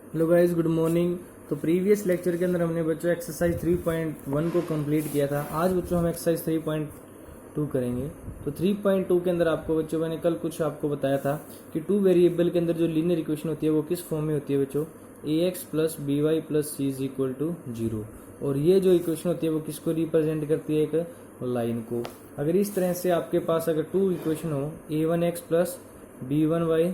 Hello guys, good morning. तो previous lecture के अंदर हमने बच्चों एक्सरसाइज 3.1 को कंप्लीट किया था। आज बच्चों हम एक्सरसाइज 3.2 करेंगे। तो 3.2 के अंदर आपको बच्चों मैंने कल कुछ आपको बताया था कि टू वेरिएबल के अंदर जो लीनियर इक्वेशन होती है वो किस फॉर्म में होती है बच्चों, ax plus B Y plus C is equal to 0। और ये जो इक्वेशन होती है वो किसको रिप्रेजेंट करती है, एक लाइन को। अगर इस तरह से आपके पास अगर टू इक्वेशन हो, a1x plus b1y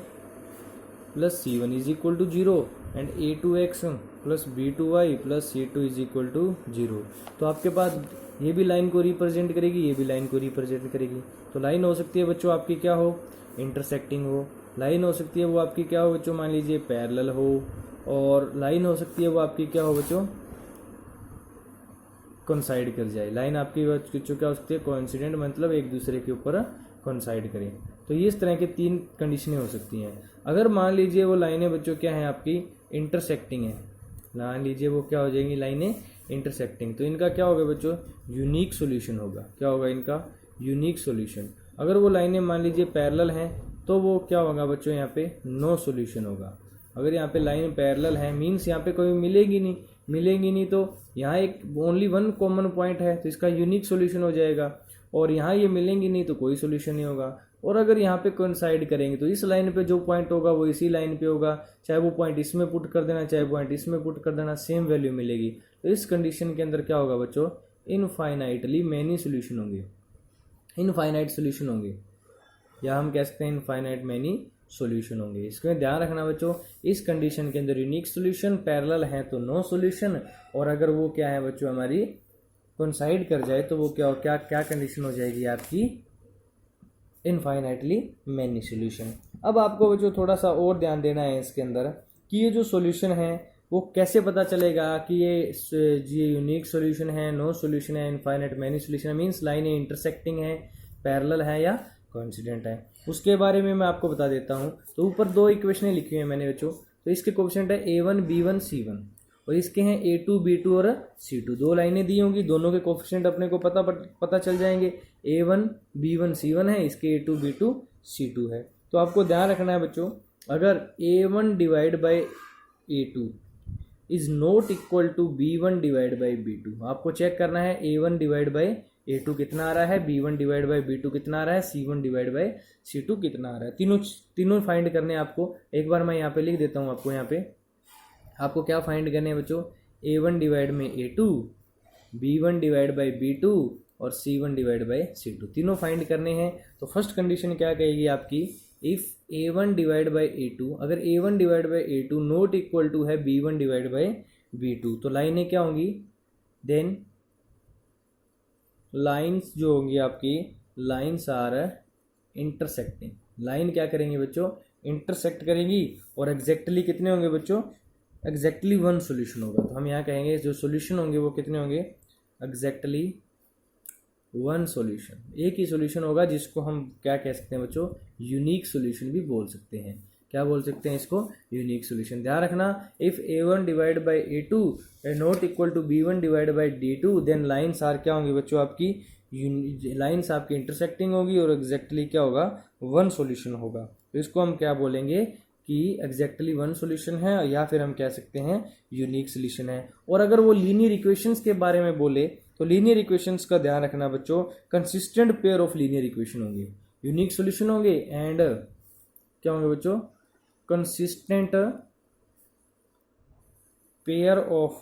plus c1 is equal to 0 and a2x plus b2y plus c2 is equal to 0, तो आपके पास ये भी लाइन को रिप्रेजेंट करेगी, ये भी लाइन को रिप्रेजेंट करेगी। तो लाइन हो सकती है बच्चों आपकी क्या हो, इंटरसेक्टिंग हो। लाइन हो सकती है वो आपकी क्या हो बच्चों, मान लीजिए पैरेलल हो। और लाइन हो सकती है वो आपकी क्या हो बच्चों, कोइंसाइड कर जाए। लाइन आपकी बच्चों क्या हो सकती है, कोइंसिडेंट, मतलब एक दूसरे के ऊपर कोइंसाइड करें। तो ये इस तरह के तीन कंडीशनें हो सकती हैं। अगर मान लीजिए वो लाइनें बच्चों क्या हैं आपकी, इंटरसेक्टिंग है, मान लीजिए वो क्या हो जाएंगी, लाइनें इंटरसेक्टिंग, तो इनका क्या होगा बच्चों, यूनिक सॉल्यूशन होगा। क्या होगा इनका, यूनिक सॉल्यूशन। अगर वो लाइनें मान लीजिए पैरेलल हैं तो वो क्या होगा बच्चों, यहाँ पे नो सॉल्यूशन होगा। अगर यहाँ पे लाइन पैरेलल है मीन्स यहाँ पे कोई मिलेगी नहीं, तो यहाँ एक ओनली वन कॉमन पॉइंट है तो इसका यूनिक सॉल्यूशन हो जाएगा। और यहाँ ये मिलेंगी नहीं तो कोई सॉल्यूशन नहीं होगा। और अगर यहाँ पे कोइंसाइड करेंगे तो इस लाइन पे जो पॉइंट होगा वो इसी लाइन पे होगा, चाहे वो पॉइंट इसमें पुट कर देना चाहे पॉइंट इसमें पुट कर देना, सेम वैल्यू मिलेगी। तो इस कंडीशन के अंदर क्या होगा बच्चों, इनफाइनाइटली मैनी सोल्यूशन होंगे, इनफाइनाइट सोल्यूशन होंगे, या हम कह सकते हैं इनफाइनाइट मैनी सॉल्यूशन होंगे। इसमें ध्यान रखना बच्चों, इस कंडीशन के अंदर यूनिक सॉल्यूशन, पैरेलल है तो नो सॉल्यूशन, और अगर वो क्या है बच्चों हमारी कोइंसाइड कर जाए तो वो क्या कंडीशन हो जाएगी आपकी, इनफाइनाइटली मैनी सॉल्यूशन। अब आपको बच्चों थोड़ा सा और ध्यान देना है इसके अंदर कि ये जो सॉल्यूशन है वो कैसे पता चलेगा कि ये यूनिक सॉल्यूशन है, नो सॉल्यूशन है, इनफाइनाइट मैनी सॉल्यूशन है, मींस लाइनें इंटरसेक्टिंग है, पैरेलल है या कोइंसिडेंट है। उसके बारे में मैं आपको बता देता हूँ। तो ऊपर दो इक्वेशनें लिखी हुई हैं मैंने बच्चों, तो इसके कोएफिशिएंट है a1 b1 c1 और इसके हैं a2 b2 और c2। दो लाइनें दी होंगी, दोनों के कोएफिशिएंट अपने को पता चल जाएंगे। a1 b1 c1 है, इसके a2 b2 c2 है। तो आपको ध्यान रखना है बच्चों, अगर a1 divide by a2 is not equal to b1 divide by b2, आपको चेक करना है a1 डिवाइड बाई a2 कितना आ रहा है, b1 डिवाइड बाई b2 कितना आ रहा है, c1 डिवाइड बाई c2 कितना आ रहा है। तीनों फाइंड करने हैं आपको। एक बार मैं यहाँ पे लिख देता हूँ आपको, यहाँ पे आपको क्या फाइंड करने हैं बच्चों, a1 डिवाइड में a2, b1 divide by b2 और c1 डिवाइड बाई c2, तीनों फाइंड करने हैं। तो फर्स्ट कंडीशन क्या कहेगी आपकी, if a1 divide by a2, अगर a1 divide by a2 not equal to है b1 डिवाइड बाई b2, तो लाइनें क्या होंगी, देन लाइंस जो होंगी आपकी, लाइंस आर इंटरसेक्टिंग। लाइन क्या करेंगे बच्चों, इंटरसेक्ट करेंगी। और एग्जैक्टली कितने होंगे बच्चों, एग्जैक्टली वन सॉल्यूशन होगा। तो हम यहाँ कहेंगे जो सॉल्यूशन होंगे वो कितने होंगे, एग्जैक्टली वन सॉल्यूशन, एक ही सॉल्यूशन होगा, जिसको हम क्या कह सकते हैं बच्चों, यूनिक सॉल्यूशन भी बोल सकते हैं। क्या बोल सकते हैं इसको, यूनिक सॉल्यूशन। ध्यान रखना, if a1 divide by a2 not equal to b1 divide by d2, then lines are क्या होंगी बच्चों आपकी, लाइंस आपकी इंटरसेक्टिंग होगी और एग्जैक्टली क्या होगा, वन सॉल्यूशन होगा। तो इसको हम क्या बोलेंगे कि एग्जैक्टली वन सॉल्यूशन है, या फिर हम कह सकते हैं यूनिक सॉल्यूशन है। और अगर वो लीनियर इक्वेशंस के बारे में बोले तो लीनियर इक्वेशंस का ध्यान रखना बच्चों, consistent pair of linear equation होंगे, यूनिक सॉल्यूशन होंगे एंड क्या होंगे बच्चों, consistent pair of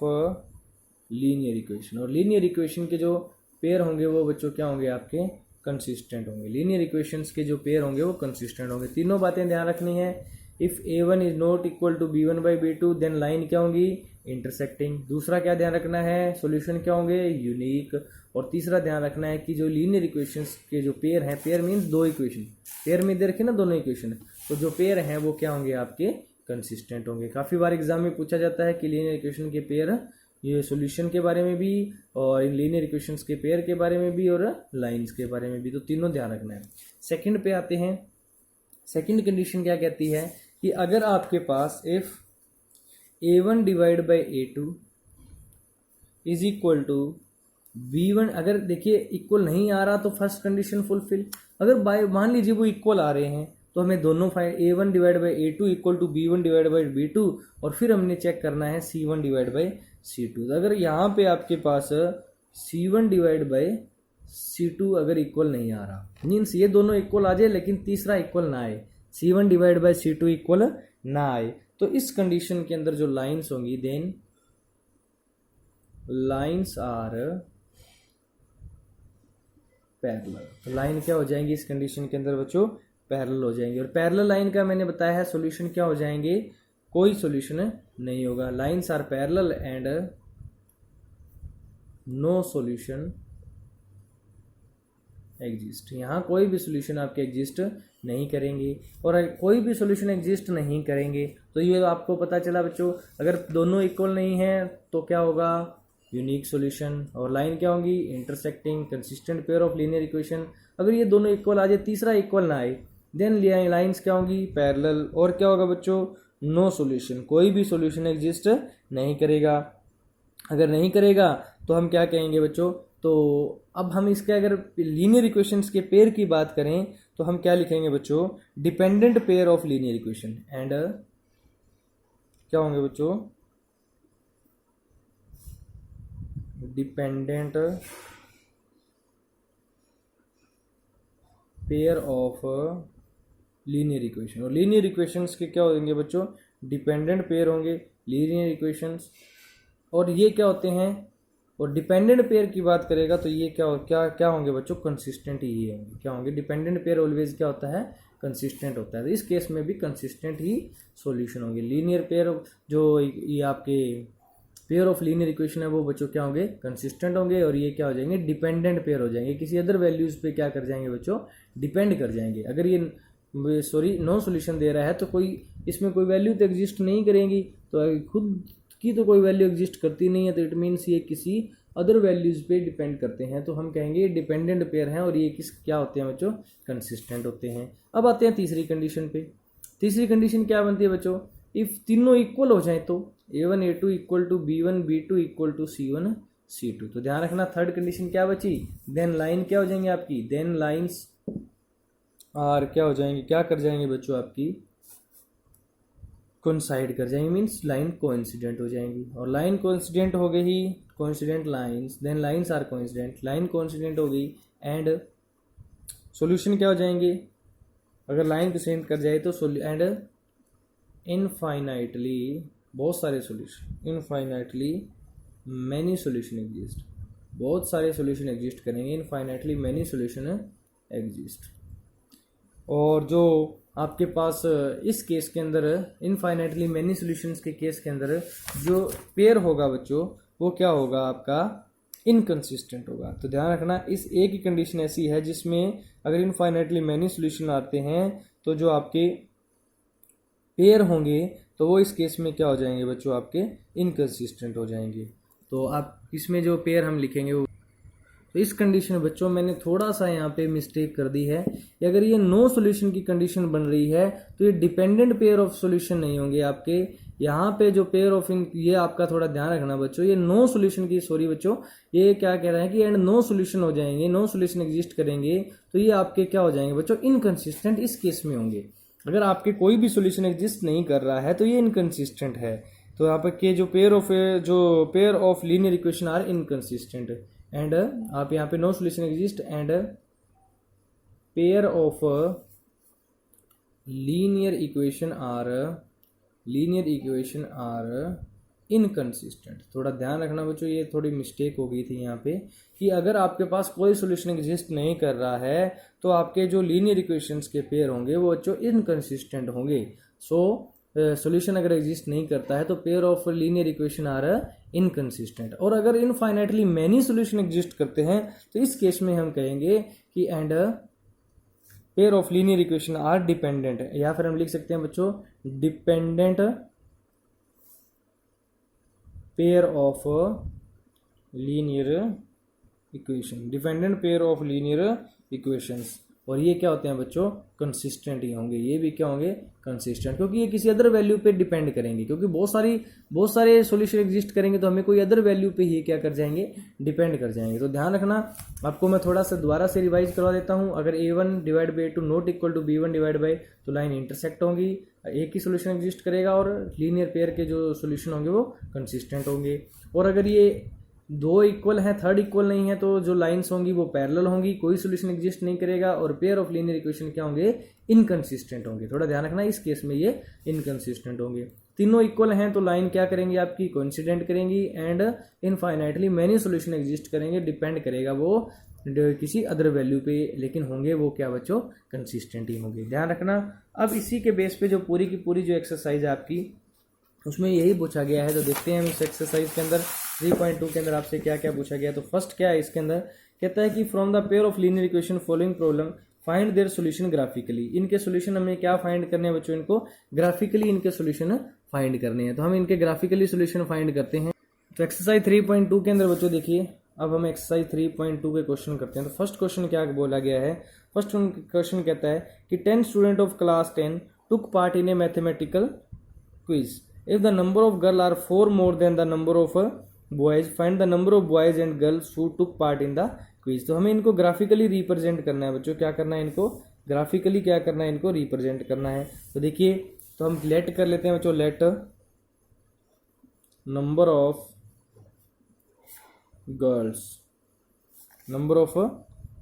linear equation. और लीनियर इक्वेशन के जो पेयर होंगे वो बच्चों क्या होंगे आपके, कंसिस्टेंट होंगे। लीनियर इक्वेशंस के जो पेयर होंगे वो कंसिस्टेंट होंगे। तीनों बातें ध्यान रखनी है। If a1 is not equal to b1 by b2, then line क्या होंगी, इंटरसेक्टिंग। दूसरा क्या ध्यान रखना है, सॉल्यूशन क्या होंगे, यूनिक। और तीसरा ध्यान रखना है कि जो लीनियर इक्वेशंस के जो पेयर हैं, पेयर मीन्स दो इक्वेशन, पेयर में दे रखे ना दोनों इक्वेशन, तो जो पेयर हैं वो क्या होंगे आपके, कंसिस्टेंट होंगे। काफ़ी बार एग्जाम में पूछा जाता है कि लीनियर इक्वेशन के पेयर, ये सॉल्यूशन के बारे में भी और इन लीनियर इक्वेशंस के पेयर के बारे में भी और लाइंस के बारे में भी, तो तीनों ध्यान रखना है। सेकंड पे आते हैं। सेकंड कंडीशन क्या कहती है कि अगर आपके पास if a1 divide by a2 is equal to b1, अगर देखिए इक्वल नहीं आ रहा तो फर्स्ट कंडीशन फुलफिल। अगर बाय मान लीजिए वो इक्वल आ रहे हैं तो हमें दोनों A1 divide by A2 equal to B1 divide by B2, और फिर हमने चेक करना है C1 डिवाइड बाई C2। तो अगर यहाँ पे आपके पास C1 डिवाइड बाई C2 अगर इक्वल नहीं आ रहा, मीन्स ये दोनों इक्वल आ जाए लेकिन तीसरा इक्वल ना आए, C1 divide by C2 equal ना आए, तो इस कंडीशन के अंदर जो लाइंस होंगी, देन लाइंस आर पैरेलल। तो लाइन क्या हो जाएंगी इस कंडीशन के अंदर बच्चों, पैरेलल हो जाएंगे। और पैरेलल लाइन का मैंने बताया है सॉल्यूशन क्या हो जाएंगे, कोई सॉल्यूशन नहीं होगा। Lines are parallel and no solution exist. यहाँ कोई भी सॉल्यूशन आपके एग्जिस्ट नहीं करेंगे, और कोई भी सॉल्यूशन एग्जिस्ट नहीं करेंगे तो ये आपको पता चला बच्चों, अगर दोनों इक्वल नहीं है तो क्या होगा, यूनिक सॉल्यूशन। और लाइन क्या होंगी, intersecting consistent pair of linear equation. अगर ये दोनों इक्वल आ जाए, तीसरा इक्वल ना आए, देन लाइंस क्या होंगी, पैरेलल। और क्या होगा बच्चों, नो सॉल्यूशन, कोई भी सॉल्यूशन एग्जिस्ट नहीं करेगा। अगर नहीं करेगा तो हम क्या कहेंगे बच्चों, तो अब हम इसके अगर लीनियर इक्वेशंस के पेयर की बात करें तो हम क्या लिखेंगे बच्चों, dependent pair of linear equation. And क्या होंगे बच्चों, dependent pair of linear equation. और लीनियर इक्वेशंस के क्या होंगे बच्चों, डिपेंडेंट पेयर होंगे लीनियर इक्वेशंस। और ये क्या होते हैं, और डिपेंडेंट पेयर की बात करेगा तो ये क्या होंगे बच्चों, कंसिस्टेंट ही होंगे। क्या होंगे, डिपेंडेंट पेयर ऑलवेज क्या होता है, कंसिस्टेंट होता है। तो इस केस में भी कंसिस्टेंट ही सॉल्यूशन होंगे। लीनियर पेयर जो ये आपके पेयर ऑफ लीनियर इक्वेशन है वो बच्चों क्या होंगे, कंसिस्टेंट होंगे। और ये क्या हो जाएंगे, डिपेंडेंट पेयर हो जाएंगे, किसी अदर वैल्यूज पे क्या कर जाएंगे बच्चों, डिपेंड कर जाएंगे। अगर ये नो सॉल्यूशन दे रहा है तो कोई इसमें कोई वैल्यू तो एग्जिस्ट नहीं करेंगी, तो खुद की तो कोई वैल्यू एग्जिस्ट करती नहीं है, तो इट मीन्स ये किसी अदर वैल्यूज पे डिपेंड करते हैं। तो हम कहेंगे डिपेंडेंट पेयर हैं और ये क्या होते हैं बच्चों, कंसिस्टेंट होते हैं। अब आते हैं तीसरी कंडीशन पे। तीसरी कंडीशन क्या बनती है बच्चों, इफ तीनों इक्वल हो जाए तो A1 A2 equal to B1 B2 equal to C1 C2। तो ध्यान रखना, थर्ड कंडीशन क्या बची, देन लाइन क्या हो जाएंगे आपकी, देन लाइंस आर क्या हो जाएंगे, क्या कर जाएंगे बच्चों आपकी, कोइंसाइड कर जाएंगे, मीन्स लाइन कोइंसिडेंट हो जाएंगी। और लाइन कोइंसिडेंट हो गई, coincident lines, then lines are coincident, line coincident हो गई, एंड सॉल्यूशन क्या हो जाएंगे, अगर लाइन कोइंसिडेंट कर जाए तो एंड इनफाइनाइटली, बहुत सारे solution, infinitely many solution exist, बहुत सारे सॉल्यूशन एग्जिस्ट करेंगे, इनफाइनाइटली मैनी सॉल्यूशन एग्जिस्ट। और जो आपके पास इस केस के अंदर इनफाइनाइटली मैनी सॉल्यूशंस के केस के अंदर जो पेयर होगा बच्चों वो क्या होगा आपका, इनकंसिस्टेंट होगा। तो ध्यान रखना, इस एक ही कंडीशन ऐसी है जिसमें अगर इनफाइनाइटली मैनी सॉल्यूशन आते हैं तो जो आपके पेयर होंगे तो वो इस केस में क्या हो जाएंगे बच्चों, आपके इनकंसिस्टेंट हो जाएंगे। तो आप इसमें जो पेयर हम लिखेंगे वो, तो इस कंडीशन में बच्चों मैंने थोड़ा सा यहाँ पे मिस्टेक कर दी है कि अगर ये नो सॉल्यूशन की कंडीशन बन रही है तो ये डिपेंडेंट पेयर ऑफ सॉल्यूशन नहीं होंगे आपके। यहाँ पे जो पेयर ऑफ ये आपका थोड़ा ध्यान रखना बच्चों, ये नो सॉल्यूशन की, सॉरी बच्चों, ये क्या कह रहा है कि एंड नो सॉल्यूशन हो जाएंगे, नो सॉल्यूशन एग्जिस्ट करेंगे तो ये आपके क्या हो जाएंगे बच्चों, इनकंसिस्टेंट इस केस में होंगे। अगर आपके कोई भी सॉल्यूशन एग्जिस्ट नहीं कर रहा है तो ये इनकंसिस्टेंट है। तो यहाँ पे के जो pair of linear equation are inconsistent, and आप यहाँ पे no solution exist and pair of linear equation are inconsistent. थोड़ा ध्यान रखना बच्चों, ये थोड़ी मिस्टेक हो गई थी यहाँ पे कि अगर आपके पास कोई सॉल्यूशन एग्जिस्ट नहीं कर रहा है तो आपके जो लीनियर इक्वेशंस के पेयर होंगे वो बच्चों इनकंसिस्टेंट होंगे। सो सॉल्यूशन अगर एग्जिस्ट नहीं करता है तो pair of linear equation are inconsistent. और अगर इनफाइनाइटली मैनी सॉल्यूशन एग्जिस्ट करते हैं तो इस केस में हम कहेंगे कि and pair of linear equation are dependent, या फिर हम लिख सकते हैं बच्चों dependent pair of linear equation, dependent pair of linear equations. और ये क्या होते हैं बच्चों, कंसिस्टेंट ही होंगे, ये भी क्या होंगे, कंसिस्टेंट, क्योंकि ये किसी अदर वैल्यू पे डिपेंड करेंगे, क्योंकि बहुत सारे सॉल्यूशन एग्जिस्ट करेंगे तो हमें कोई अदर वैल्यू पे ही क्या कर जाएंगे, डिपेंड कर जाएंगे। तो ध्यान रखना, आपको मैं थोड़ा सा दोबारा से रिवाइज करवा देता हूँ। अगर a1 divide by a2 not equal to b1 divide by, तो लाइन इंटरसेक्ट होंगी, एक ही सोल्यूशन एग्जिस्ट करेगा और लीनियर पेयर के जो सोल्यूशन होंगे वो कंसिस्टेंट होंगे। और अगर ये दो इक्वल हैं, थर्ड इक्वल नहीं है, तो जो लाइंस होंगी वो पैरेलल होंगी, कोई सोल्यूशन एग्जिस्ट नहीं करेगा, और पेयर ऑफ लीनियर इक्वेशन क्या होंगे, इनकंसिस्टेंट होंगे। थोड़ा ध्यान रखना, इस केस में ये इनकंसिस्टेंट होंगे। तीनों इक्वल हैं तो लाइन क्या करेंगी आपकी, कोइंसिडेंट करेंगी, and infinitely many solution exist करेंगे, डिपेंड करेगा वो किसी अदर वैल्यू पे, लेकिन होंगे वो क्या बच्चों, कंसिस्टेंट ही होंगे। ध्यान रखना। अब इसी के बेस पे जो पूरी की पूरी जो एक्सरसाइज है आपकी, उसमें यही पूछा गया है। तो देखते हैं हम इस एक्सरसाइज के अंदर 3.2 के अंदर आपसे क्या क्या पूछा गया। तो फर्स्ट क्या है इसके अंदर, कहता है कि from the pair of linear equation following problem find their solution graphically. इनके सॉल्यूशन हमें क्या फाइंड करने हैं बच्चों, इनको ग्राफिकली इनके सॉल्यूशन फाइंड करने हैं। तो हम इनके ग्राफिकली सॉल्यूशन फाइंड करते हैं। तो एक्सरसाइज 3.2 के अंदर बच्चों देखिए, अब हम एक्सरसाइज 3.2 के क्वेश्चन करते हैं। तो फर्स्ट क्वेश्चन क्या बोला गया है, फर्स्ट क्वेश्चन कहता है कि 10 student of class 10 took part in A mathematical quiz. If the number of girls are 4 more than the number of boys, find the number of boys and girls who took part in the quiz। तो हमें इनको graphically represent करना है बच्चों, क्या करना है इनको ग्राफिकली, क्या करना है इनको रिप्रेजेंट करना है। तो देखिए, तो हम लेट कर लेते हैं बच्चों, let number of girls, number of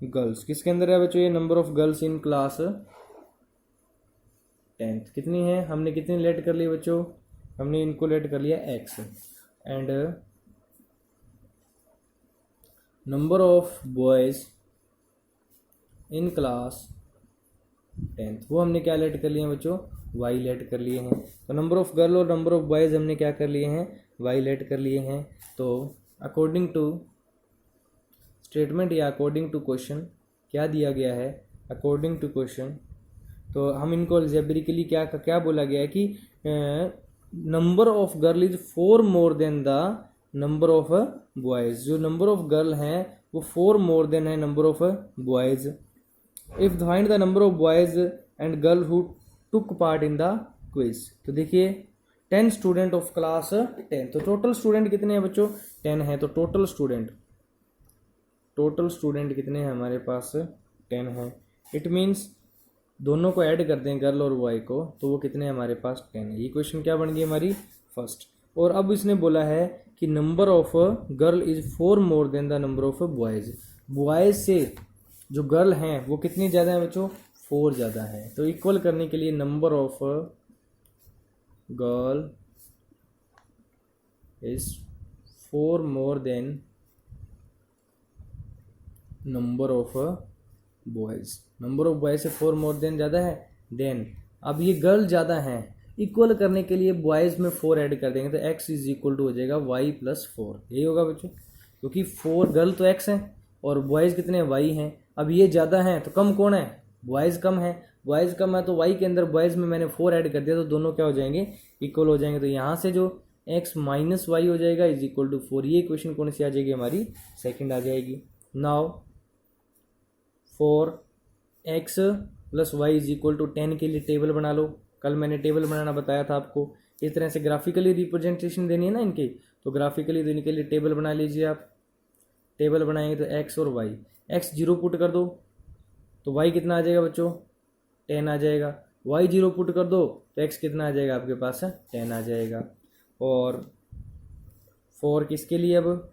girls किसके अंदर है बच्चों, ये number of girls in class 10th कितनी है, हमने कितनी लेट कर ली बच्चों, हमने इनको लेट कर लिया x, and number of boys in class 10th वो हमने क्या लेट कर लिए हैं बच्चों, y लेट कर लिए हैं। तो नंबर ऑफ गर्ल और नंबर ऑफ बॉयज हमने क्या कर लिए हैं, y लेट कर लिए हैं। तो अकॉर्डिंग टू स्टेटमेंट या अकॉर्डिंग टू क्वेश्चन क्या दिया गया है, अकॉर्डिंग टू क्वेश्चन, तो हम इनको अलजेब्रिकली क्या क्या बोला गया है कि number of girl is 4 more than the number of boys. जो नंबर ऑफ गर्ल हैं वो 4 मोर देन है number of boys. If find the number of boys and girl who took part in the quiz. तो देखिए 10 student of class 10, तो total student कितने हैं बच्चों, 10 है। तो टोटल स्टूडेंट कितने हैं हमारे पास, 10 है। इट मीन्स दोनों को ऐड कर दें गर्ल और बॉय को, तो वो कितने हमारे पास 10 है। ये क्वेश्चन क्या बन गई हमारी फर्स्ट। और अब इसने बोला है कि number of girl is 4 more than the number of boys. Boys से जो गर्ल हैं वो कितनी ज़्यादा है बच्चों, 4 ज़्यादा है। तो इक्वल करने के लिए number of girl is 4 more than number of boys. Number of boys से 4 मोर देन ज़्यादा है, देन अब ये गर्ल ज़्यादा है, इक्वल करने के लिए बॉयज़ में 4 ऐड कर देंगे, तो x इज इक्वल टू हो जाएगा y प्लस 4। यही होगा बच्चों, क्योंकि 4 गर्ल तो x है और बॉयज़ कितने हैं, y हैं। अब ये ज़्यादा हैं तो कम कौन है, बॉयज़ कम है। बॉयज़ कम है तो y के अंदर बॉयज़ में मैंने 4 ऐड कर दिया, तो दोनों क्या हो जाएंगे, इक्वल हो जाएंगे। तो यहाँ से जो x माइनस वाई हो जाएगा इज इक्वल टू 4। ये इक्वेशन कौन सी आ जाएगी हमारी, सेकेंड आ जाएगी। Now 4x plus Y is equal to 10 के लिए टेबल बना लो। कल मैंने टेबल बनाना बताया था आपको। इस तरह से ग्राफिकली रिप्रेजेंटेशन देनी है ना इनकी, तो ग्राफिकली देने के लिए टेबल बना लीजिए आप। टेबल बनाएंगे तो x और y, x 0 पुट कर दो तो y कितना आ जाएगा बच्चों, 10 आ जाएगा। y 0 पुट कर दो तो x कितना आ जाएगा आपके पास, 10 आ जाएगा। और 4 किसके लिए, अब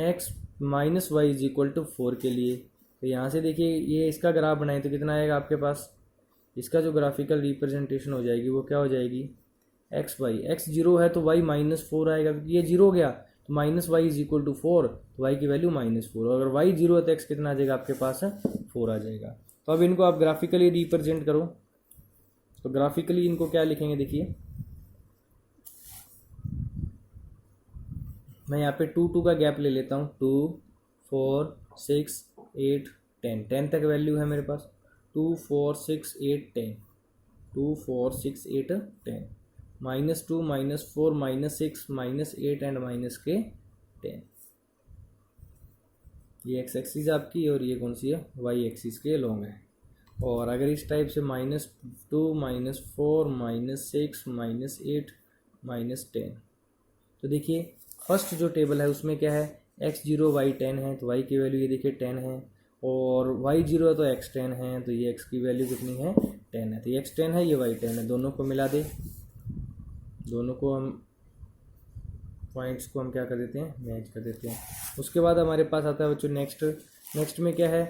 x minus Y is equal to 4 के लिए। तो यहाँ से देखिए ये इसका ग्राफ बनाए तो कितना आएगा आपके पास, इसका जो ग्राफिकल रिप्रेजेंटेशन हो जाएगी वो क्या हो जाएगी, एक्स वाई। एक्स 0 है तो वाई माइनस 4 आएगा, क्योंकि ये 0 हो गया तो minus Y is equal to 4, तो वाई की वैल्यू -4। अगर वाई 0 है तो एक्स कितना आ जाएगा आपके पास, 4 आ जाएगा। तो अब इनको आप ग्राफिकली रिप्रेजेंट करो। तो ग्राफिकली इनको क्या लिखेंगे, देखिए मैं यहाँ पे 2 का गैप ले लेता हूँ। 2 4 6 8 10, 10 तक वैल्यू है मेरे पास। 2 4 6 8 10, 2 4 6 8 10, -2 -4 -6 -8 एंड -10। ये एक्स एक्सिस आपकी और ये कौन सी है, वाई एक्सिस के लॉन्ग है। और अगर इस टाइप से -2 -4 -6 -8 -10, तो देखिए फर्स्ट जो टेबल है उसमें क्या है, x0 y 10 है तो y की वैल्यू ये देखिए 10 है, और y0 है तो x 10 है तो ये x की वैल्यू कितनी है 10 है, तो ये x 10 है ये y 10 है, दोनों को मिला दे, दोनों को हम पॉइंट्स को हम क्या कर देते हैं, मैच कर देते हैं। उसके बाद हमारे पास आता है बच्चों नेक्स्ट में क्या है,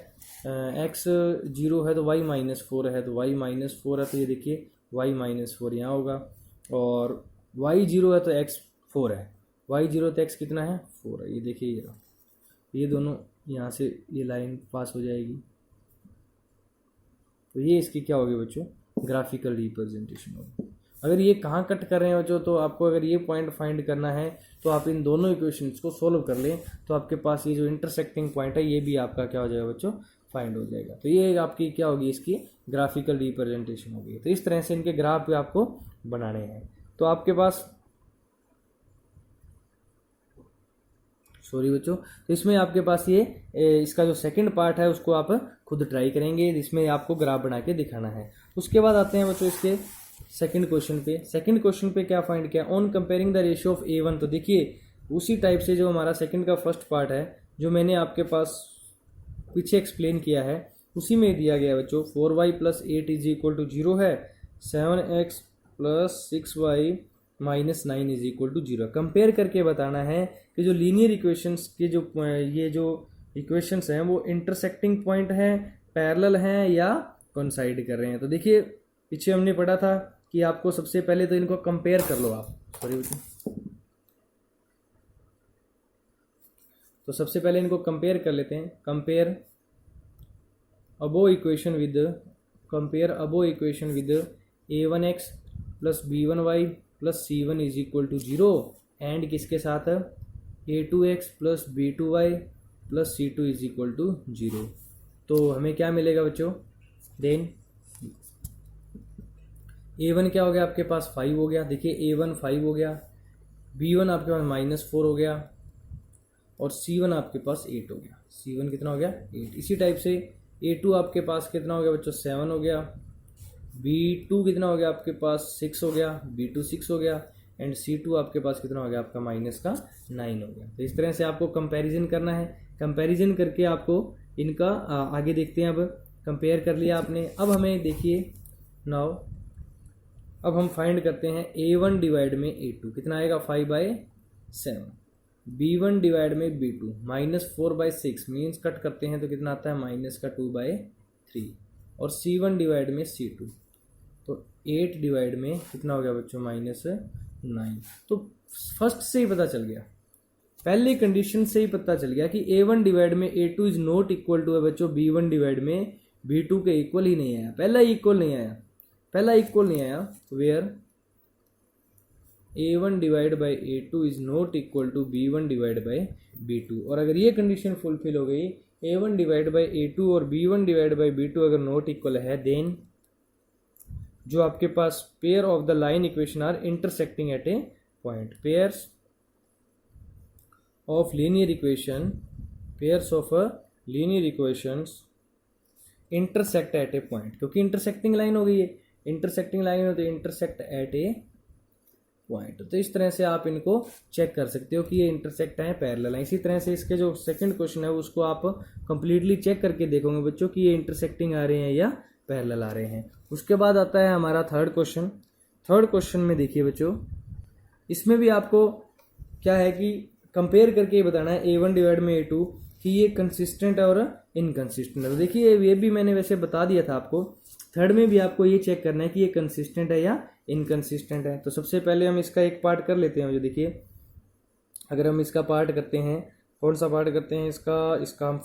x0 है तो y -4 है, तो y -4 है तो ये देखिए y -4 यहाँ होगा, और y0 है तो x 4 है, y0 तो x कितना है 4 है, ये देखिए ये दोनों यहाँ से ये लाइन पास हो जाएगी, तो ये इसकी क्या होगी बच्चों, ग्राफिकल रिप्रेजेंटेशन होगी। अगर ये कहाँ कट कर रहे हैं बच्चों, तो आपको अगर ये पॉइंट फाइंड करना है तो आप इन दोनों इक्वेशंस को सोल्व कर लें, तो आपके पास ये जो इंटरसेक्टिंग पॉइंट है ये भी आपका क्या हो जाएगा बच्चों, फाइंड हो जाएगा। तो ये आपकी क्या होगी, इसकी ग्राफिकल रिप्रेजेंटेशन होगी। तो इस तरह से इनके ग्राफ भी आपको बनाने हैं। तो आपके पास सॉरी बच्चों, तो इसमें आपके पास ये इसका जो सेकंड पार्ट है उसको आप खुद ट्राई करेंगे, इसमें आपको ग्राफ बना के दिखाना है। उसके बाद आते हैं बच्चों इसके सेकंड क्वेश्चन पे क्या फाइंड किया, on comparing the ratio of A1। तो देखिए उसी टाइप से जो हमारा सेकंड का फर्स्ट पार्ट है जो मैंने आपके पास पीछे एक्सप्लेन किया है उसी में दिया गया बच्चों, 4y + 8 = 0 है, 7x + 6y - 9 = 0। कंपेयर करके बताना है कि जो लीनियर इक्वेशंस के जो ये जो इक्वेशंस हैं वो इंटरसेक्टिंग पॉइंट है, पैरेलल हैं या कोइंसाइड कर रहे हैं। तो देखिए पीछे हमने पढ़ा था कि आपको सबसे पहले तो इनको कंपेयर कर लो आप, सॉरी बच्चों, तो सबसे पहले इनको कंपेयर कर लेते हैं। Compare above equation with a1x + b1y + c1 = 0 and किसके साथ a2x + b2y + c2 = 0। तो हमें क्या मिलेगा बच्चों, देन a1 क्या हो गया आपके पास 5 हो गया, देखिए a1 5 हो गया, b1 आपके पास -4 हो गया, और c1 आपके पास 8 हो गया। c1 कितना हो गया 8। इसी टाइप से a2 आपके पास कितना हो गया बच्चों 7 हो गया, b2 कितना हो गया आपके पास 6 हो गया, b2 6 हो गया, एंड c2 आपके पास कितना हो गया आपका -9 हो गया। तो इस तरह से आपको कंपैरिजन करना है। कंपैरिजन करके आपको इनका आगे देखते हैं। अब कंपेयर कर लिया आपने, अब हमें देखिए नाउ अब हम फाइंड करते हैं a1 डिवाइड में a2 कितना आएगा 5/7, b1 डिवाइड में b2 -4/6 मीन्स कट करते हैं तो कितना आता है -2/3, और c1 डिवाइड में c2 तो 8 डिवाइड में कितना हो गया बच्चों -9। तो फर्स्ट से ही पता चल गया, पहले कंडीशन से ही पता चल गया कि a1 डिवाइड में a2 is not equal to है बच्चों b1 डिवाइड में b2 के इक्वल ही नहीं आया, पहला इक्वल नहीं आया, where a1 divide by a2 is not equal to b1 divide by b2। और अगर ये कंडीशन फुलफिल हो गई, a1 डिवाइड बाई a2 और b1 डिवाइड बाई b2 अगर नॉट इक्वल है, देन जो आपके पास pair of the line equation are intersecting at a point, pairs of linear equations intersect at a point, क्योंकि intersecting line हो गई है, इंटरसेक्टिंग लाइन हो तो इंटरसेक्ट एट ए पॉइंट। तो इस तरह से आप इनको चेक कर सकते हो कि ये इंटरसेक्ट है, पैरेलल है। इसी तरह से इसके जो सेकंड क्वेश्चन है उसको आप कंप्लीटली चेक करके देखोगे बच्चों कि ये इंटरसेक्टिंग आ रहे हैं या पैरेलल आ रहे हैं। उसके बाद आता है हमारा थर्ड क्वेश्चन में देखिए बच्चों, इसमें भी आपको क्या है कि कंपेयर करके बताना है a1 डिवाइड में a2 कि ये कंसिस्टेंट है और इनकंसिस्टेंट है। तो देखिए ये भी मैंने वैसे बता दिया था आपको, थर्ड में भी आपको ये चेक करना है कि ये कंसिस्टेंट है या इनकंसिस्टेंट है। तो सबसे पहले हम इसका एक पार्ट कर लेते हैं। जो देखिए अगर हम इसका पार्ट करते हैं, कौन सा पार्ट करते हैं इसका हम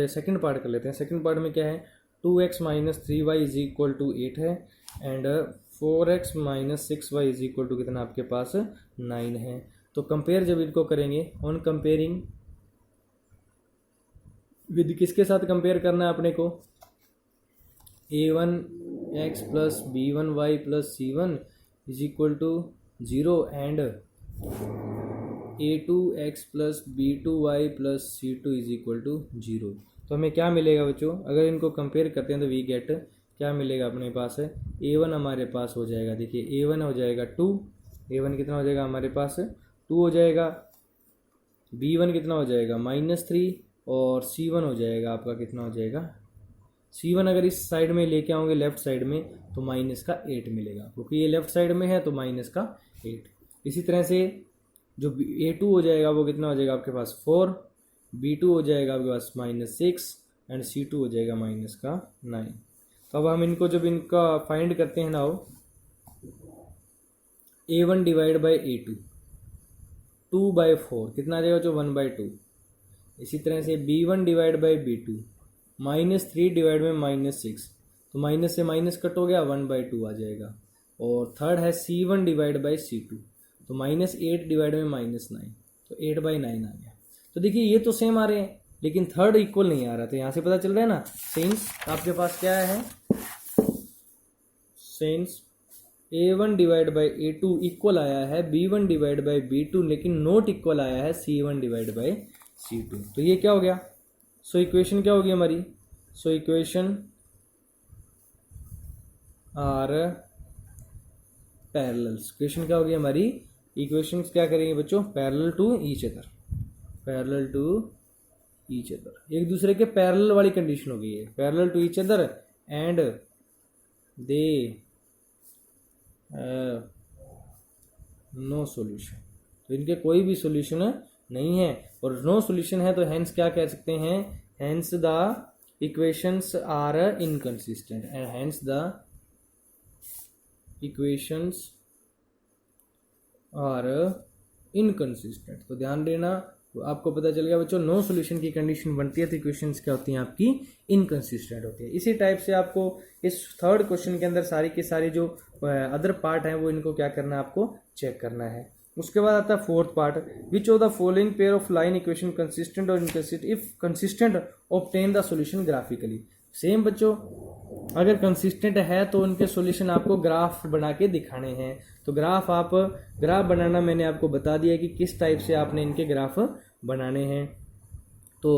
सेकंड पार्ट कर लेते हैं। सेकंड पार्ट में क्या है 2x - 3y = 8 है, एंड 4x - 6y = कितना आपके पास 9 है। तो कंपेयर जब इनको करेंगे, ऑन कंपेयरिंग विद किसके साथ कंपेयर करना है अपने को, a1x + b1y + c1 = 0 and a2x plus b2y plus c2 is equal to 0। तो हमें क्या मिलेगा बच्चों, अगर इनको कंपेयर करते हैं तो वी गेट क्या मिलेगा अपने पास है, a1 हमारे पास हो जाएगा, देखिए a1 हो जाएगा 2, a1 कितना हो जाएगा हमारे पास 2 हो जाएगा, b1 कितना हो जाएगा -3 और c1 हो जाएगा आपका कितना हो जाएगा, c1 अगर इस साइड में लेके आओगे लेफ्ट साइड में तो माइनस का 8 मिलेगा, क्योंकि ये लेफ्ट साइड में है तो माइनस का 8। इसी तरह से जो a2 हो जाएगा वो कितना हो जाएगा आपके पास 4, b2 हो जाएगा आपके पास -6 एंड c2 हो जाएगा माइनस का 9। तो अब हम इनको जब इनका फाइंड करते हैं now, a1 divide by a2 2/4 कितना आ जाएगा जो 1/2। इसी तरह से b1 divide by b2 -3 divide में -6, तो माइनस से माइनस कट हो गया 1/2 आ जाएगा। और थर्ड है c1 डिवाइड बाई c2, तो -8 डिवाइड में -9, तो 8/9 आ गया। तो देखिए ये तो सेम आ रहे हैं लेकिन थर्ड इक्वल नहीं आ रहा, तो यहाँ से पता चल रहा है ना, सेंस आपके पास क्या है, sense a1 divide by a2 equal आया है b1 डिवाइड बाई b2, लेकिन नोट इक्वल आया है c1 डिवाइड बाई c2। तो ये क्या हो गया, सो इक्वेशन क्या होगी हमारी, so equation are parallels, equation क्या होगी हमारी, इक्वेशंस क्या करेंगे बच्चों, parallel to each other, parallel to each other, एक दूसरे के पैरेलल वाली कंडीशन हो गई है, parallel to each other and they no solution, तो इनके कोई भी सॉल्यूशन नहीं है, और नो सॉल्यूशन है तो हेंस क्या कह सकते हैं, hence the equations are inconsistent and hence the equations are inconsistent. तो ध्यान देना, तो आपको पता चल गया बच्चों, नो सॉल्यूशन की कंडीशन बनती है तो इक्वेशंस क्या होती हैं आपकी, इनकंसिस्टेंट होती है। इसी टाइप से आपको इस थर्ड क्वेश्चन के अंदर सारी की सारी जो अदर पार्ट हैं वो इनको क्या करना है, आपको चेक करना है। उसके बाद आता है fourth part, which of the following pair of line equation consistent और inconsistent, if consistent obtain the solution graphically. Same बच्चों, अगर कंसिस्टेंट है तो उनके सॉल्यूशन आपको ग्राफ बना के दिखाने हैं। तो ग्राफ बनाना मैंने आपको बता दिया कि किस टाइप से आपने इनके ग्राफ बनाने हैं। तो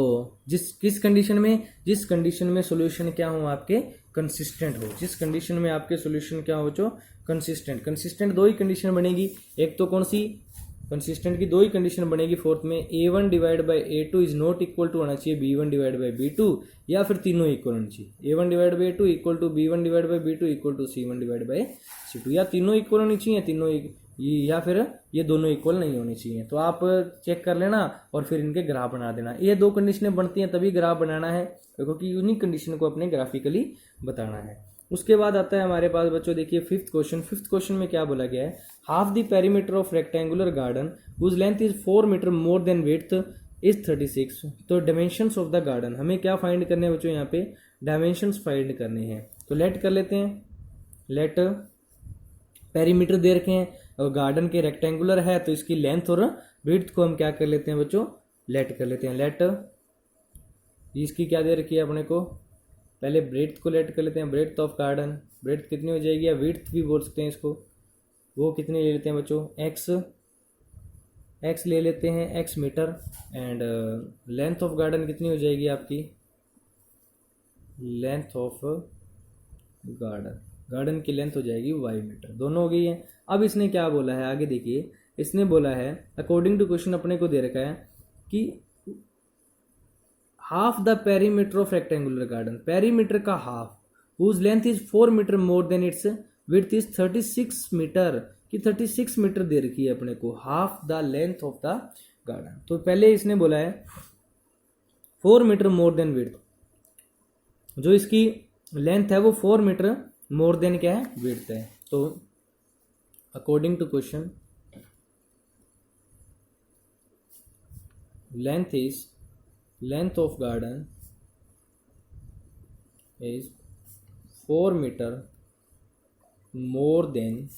जिस कंडीशन में सॉल्यूशन क्या हो आपके कंसिस्टेंट हो, जिस कंडीशन में आपके सॉल्यूशन क्या हो जो कंसिस्टेंट दो ही कंडीशन बनेगी, एक तो कौन सी, कंसिस्टेंट की दो ही कंडीशन बनेगी फोर्थ में, a1 divide by a2 is not equal to होना चाहिए b1 डिवाइड बाई b2, या फिर तीनों इक्वल होनी चाहिए, a1 divide by a2 equal to b1 divide by b2 equal to c1 divide by c2, या तीनों इक्वल होनी चाहिए, या फिर ये दोनों इक्वल नहीं होनी चाहिए। तो आप चेक कर लेना और फिर इनके ग्राफ बना देना। ये दो कंडीशनें बनती हैं तभी ग्राफ बनाना है, क्योंकि यूनिक कंडीशन को अपने ग्राफिकली बताना है। उसके बाद आता है हमारे पास बच्चों देखिए फिफ्थ क्वेश्चन में क्या बोला गया है, half the perimeter of rectangular garden whose length is 4 metre more than width is 36। तो डायमेंशंस ऑफ द गार्डन हमें क्या फाइंड करने हैं बच्चों, यहाँ पे डायमेंशंस फाइंड करने हैं। तो लेट कर लेते हैं, लेट पेरीमीटर दे रखे हैं और गार्डन के रेक्टेंगुलर है तो इसकी लेंथ और विड्थ को हम क्या कर लेते हैं बच्चों, लेट कर लेते हैं। लेट इसकी क्या दे रखी है अपने को, पहले ब्रेड्थ को लेट कर लेते हैं, ब्रेड्थ ऑफ गार्डन, ब्रेड्थ कितनी हो जाएगी, या विड्थ भी बोल सकते हैं इसको, वो कितनी ले लेते हैं बच्चों, एक्स ले लेते हैं, x metre, and length of garden कितनी हो जाएगी आपकी, लेंथ ऑफ गार्डन की लेंथ हो जाएगी y मीटर, दोनों हो गई है। अब इसने क्या बोला है आगे देखिए, इसने बोला है अकॉर्डिंग टू क्वेश्चन अपने को दे रखा है कि half the perimeter of rectangular garden, perimeter का half whose length is 4 metre more than its width is 36 metre, कि 36 मीटर दे रखी है अपने को, half the length of the garden. तो पहले इसने बोला है 4 मीटर मोर देन विड्थ, जो इसकी लेंथ है वो 4 मीटर मोर देन क्या है, विड्थ है। तो according to question length of garden is 4 metre more than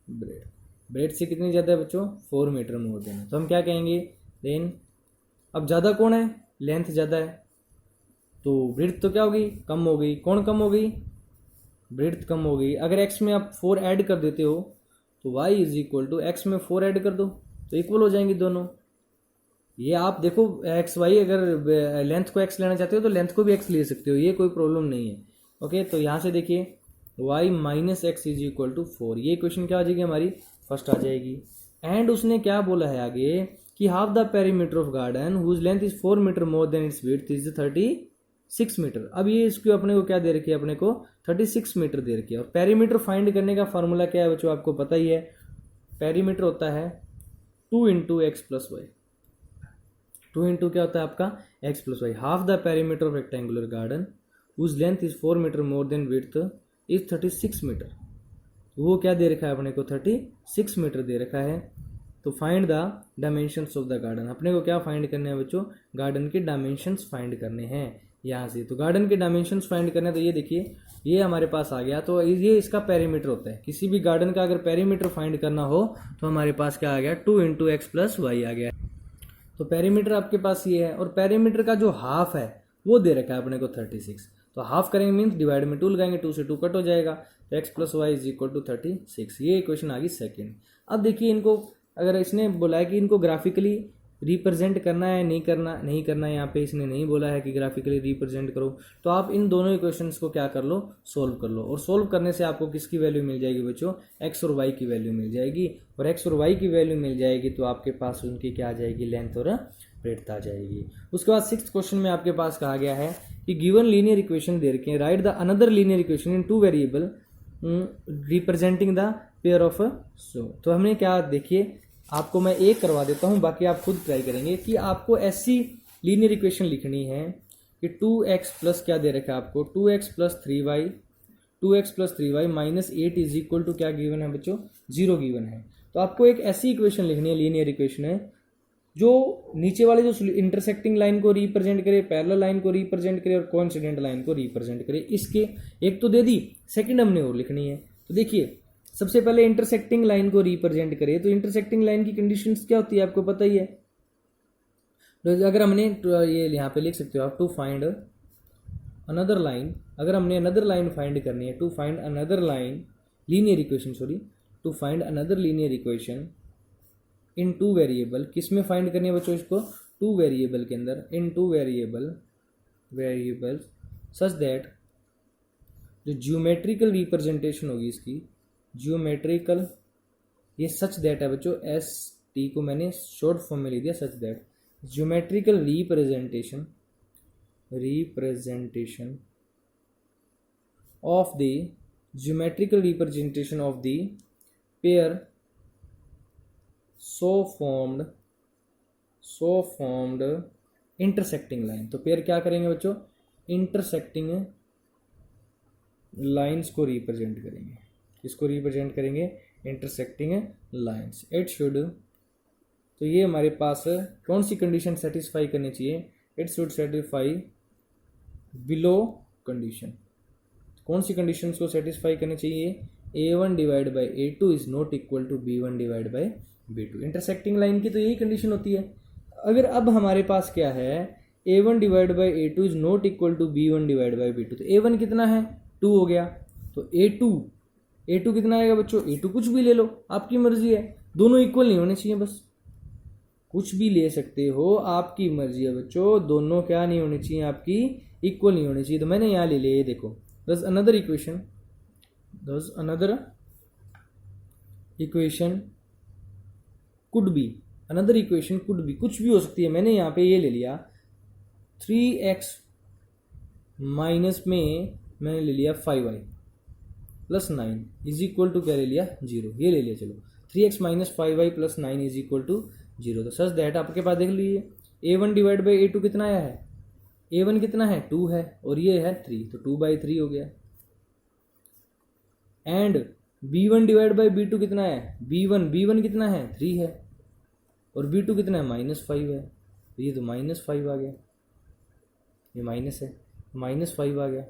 bread से कितनी ज़्यादा है बच्चों, 4 मीटर मोर देन। तो हम क्या कहेंगे देन, अब ज़्यादा कौन है, लेंथ ज़्यादा है, तो ब्रेड तो क्या होगी, कम हो गई, कौन कम हो गई, ब्रेड कम हो गई। अगर एक्स में आप 4 ऐड कर देते हो तो y is equal to X में 4 ऐड कर दो तो इक्वल हो जाएंगी दोनों। ये आप देखो एक्स वाई, अगर लेंथ को x लेना चाहते हो तो लेंथ को भी x ले सकते हो, ये कोई प्रॉब्लम नहीं है। ओके, तो यहाँ से देखिए y minus X is equal to 4, ये इक्वेशन क्या आ जाएगी हमारी, फर्स्ट आ जाएगी। एंड उसने क्या बोला है आगे कि half the perimeter of garden whose length is 4 metre more than its width is 36 metre. अब ये इसको अपने को क्या दे रखी है, अपने को 36 मीटर दे रखी है। और पेरीमीटर फाइंड करने का फॉर्मूला क्या है बच्चों, आपको पता ही है, पेरीमीटर होता है 2 into X plus Y. 2 into क्या होता है आपका, X plus Y. Half the perimeter of rectangular garden whose length is 4 metre more than width is 36 metre. वो क्या दे रखा है अपने को, 36 मीटर दे रखा है। तो find the dimensions of the garden, अपने को क्या फाइंड करने हैं बच्चों, गार्डन के डायमेंशंस फाइंड करने हैं यहाँ से। तो गार्डन के डायमेंशंस फाइंड करने हैं, तो ये देखिए ये हमारे पास आ गया। तो ये इसका पेरीमीटर होता है, किसी भी गार्डन का अगर पेरीमीटर फाइंड करना हो तो हमारे पास क्या आ गया, 2 इंटू एक्स प्लस वाई आ गया। तो पेरीमीटर आपके पास ये है, और पेरीमीटर का जो हाफ है वो दे रखा है अपने को 36। तो हाफ करेंगे मीन्स डिवाइड में 2 लगाएंगे, 2 से 2 कट हो जाएगा, तो x plus Y is equal to 36। ये इक्वेशन आ गई सेकेंड। अब देखिए इनको, अगर इसने बोला है कि इनको ग्राफिकली रिप्रेजेंट करना है, नहीं करना है, यहाँ पे इसने नहीं बोला है कि ग्राफिकली रिप्रेजेंट करो, तो आप इन दोनों इक्वेशंस को क्या कर लो, सोल्व कर लो। और सोल्व करने से आपको किसकी वैल्यू मिल जाएगी बच्चों, एक्स और वाई की वैल्यू मिल जाएगी। और एक्स और वाई की वैल्यू मिल जाएगी तो आपके पास उनकी क्या आ जाएगी, लेंथ और ब्रेड्थ आ जाएगी। उसके बाद 6th क्वेश्चन में आपके पास कहा गया है कि गिवन लीनियर इक्वेशन दे रखे हैं, write the another linear equation in 2 variable representing the pair of so. तो हमने क्या, देखिए आपको मैं एक करवा देता हूं, बाकी आप खुद ट्राई करेंगे कि आपको ऐसी लीनियर इक्वेशन लिखनी है कि 2x प्लस क्या दे रखा है आपको, 2x plus 3y minus 8 is equal to क्या गिवन है बच्चों, 0 गिवन है। तो आपको एक ऐसी इक्वेशन लिखनी है, लीनियर इक्वेशन है, जो नीचे वाले जो इंटरसेक्टिंग लाइन को रिप्रेजेंट करे, पैरेलल लाइन को रिप्रेजेंट करे और कोइंसिडेंट लाइन को रिप्रेजेंट करे। इसके एक तो दे दी, सेकंड हमने और लिखनी है। तो देखिए सबसे पहले इंटरसेक्टिंग लाइन को रिप्रेजेंट करे, तो इंटरसेक्टिंग लाइन की कंडीशंस क्या होती है आपको पता ही है। तो अगर हमने ये यहाँ पे लिख सकते हो आप, टू फाइंड अनदर लाइन, अगर हमने अनदर लाइन फाइंड करनी है, to find another line linear equation, sorry to find another linear equation in 2 variable, किस में फाइंड करनी है बच्चों इसको, 2 वेरिएबल के अंदर, इन 2 वेरिएबल सच दैट जो ज्योमेट्रिकल रिप्रेजेंटेशन होगी इसकी, ज्योमेट्रिकल, ये सच दैट है बच्चों, एस टी को मैंने शॉर्ट फॉर्म में लिख दिया, such that geometrical representation of the geometrical representation of the pair so formed intersecting line. तो पेयर क्या करेंगे बच्चों, इंटरसेक्टिंग लाइंस को रिप्रेजेंट करेंगे, इसको रिप्रेजेंट करेंगे इंटरसेक्टिंग लाइंस। इट शुड, तो ये हमारे पास कौन सी कंडीशन सेटिस्फाई करनी चाहिए, it should satisfy below condition. कौन सी कंडीशन को सेटिस्फाई करनी चाहिए, a1 divide by a2 is not equal to b1 divide by b2। Intersecting line की तो यही कंडीशन होती है। अगर अब हमारे पास क्या है, a1 divide by a2 is not equal to b1 divide by b2, तो a1 कितना है, 2 हो गया, तो a2 कितना आएगा बच्चों, a2 कुछ भी ले लो, आपकी मर्जी है, दोनों इक्वल नहीं होने चाहिए, बस कुछ भी ले सकते हो, आपकी मर्जी है बच्चों, दोनों क्या नहीं होनी चाहिए, आपकी इक्वल नहीं होनी चाहिए। तो मैंने यहाँ ले लिया, ये देखो, दस another equation could be, another equation could be, कुछ भी हो सकती है। मैंने यहाँ पे ये ले लिया 3x माइनस में मैंने ले लिया 5y plus 9 is equal to क्या ले लिया, 0, ये ले लिया। चलो 3x minus 5y plus 9 is equal to 0। तो सच दैट आपके पास देख लीजिए, a1 डिवाइड बाई a2 कितना आया है, a1 कितना है, 2 है, और ये है 3, तो 2/3 हो गया। And b1 divide by b2 कितना है, b1 कितना है, 3 है, और b2 कितना है, -5 है, तो ये तो -5 आ गया, ये माइनस है, -5 आ गया।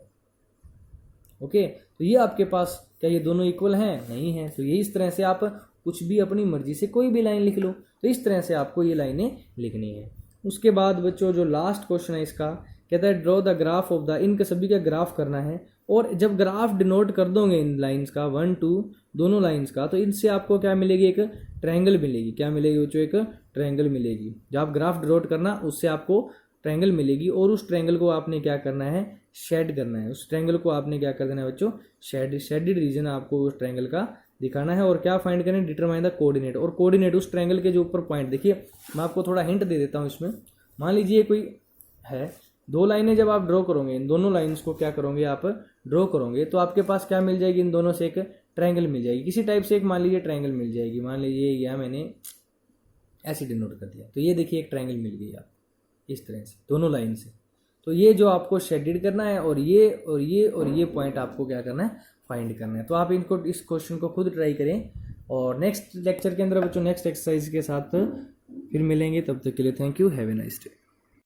ओके, तो ये आपके पास क्या ये दोनों इक्वल हैं, नहीं है, तो ये इस तरह से आप कुछ भी अपनी मर्जी से कोई भी लाइन लिख लो, तो इस तरह से आपको ये लाइनें लिखनी है। उसके बाद बच्चों जो लास्ट क्वेश्चन है इसका, कहता है draw the graph of the, इनके सभी का ग्राफ करना है और जब ग्राफ डिनोट कर दोगे इन लाइंस का 1 2 दोनों लाइंस का, तो इनसे आपको क्या मिलेगी, एक ट्रायंगल मिलेगी। क्या मिलेगी बच्चों, एक ट्रायंगल मिलेगी। जब आप ग्राफ डिनोट करना उससे आपको ट्रायंगल मिलेगी, और उस ट्रायंगल को आपने क्या करना है, शेड करना है। उस ट्रायंगल को आपने क्या कर देना है बच्चों, शेडेड रीजन आपको उस ट्रायंगल का दिखाना है। और क्या फाइंड करें, डिटरमाइन द कोऑर्डिनेट। और कोऑर्डिनेट उस ट्रायंगल के जो ऊपर पॉइंट, देखिए मैं आपको थोड़ा हिंट दे देता हूँ इसमें। मान लीजिए कोई है, दो लाइनें जब आप ड्रॉ करोगे, इन दोनों लाइंस को क्या करोगे आप ड्रॉ करोगे, तो आपके पास क्या मिल जाएगी, इन दोनों से एक ट्रायंगल मिल जाएगी। किसी टाइप से एक मान लीजिए ट्रायंगल मिल जाएगी। मान लीजिए यह मैंने ऐसे डिनोट कर दिया, तो ये देखिए एक ट्रायंगल मिल गई आप इस तरह से दोनों लाइन से। तो ये जो आपको शेडेड करना है, और ये और ये और ये पॉइंट आपको क्या करना है, फाइंड करना है। तो आप इनको, इस क्वेश्चन को खुद ट्राई करें, और नेक्स्ट लेक्चर के अंदर बच्चों नेक्स्ट एक्सरसाइज के साथ फिर मिलेंगे। तब तक के लिए thank you, have a nice day.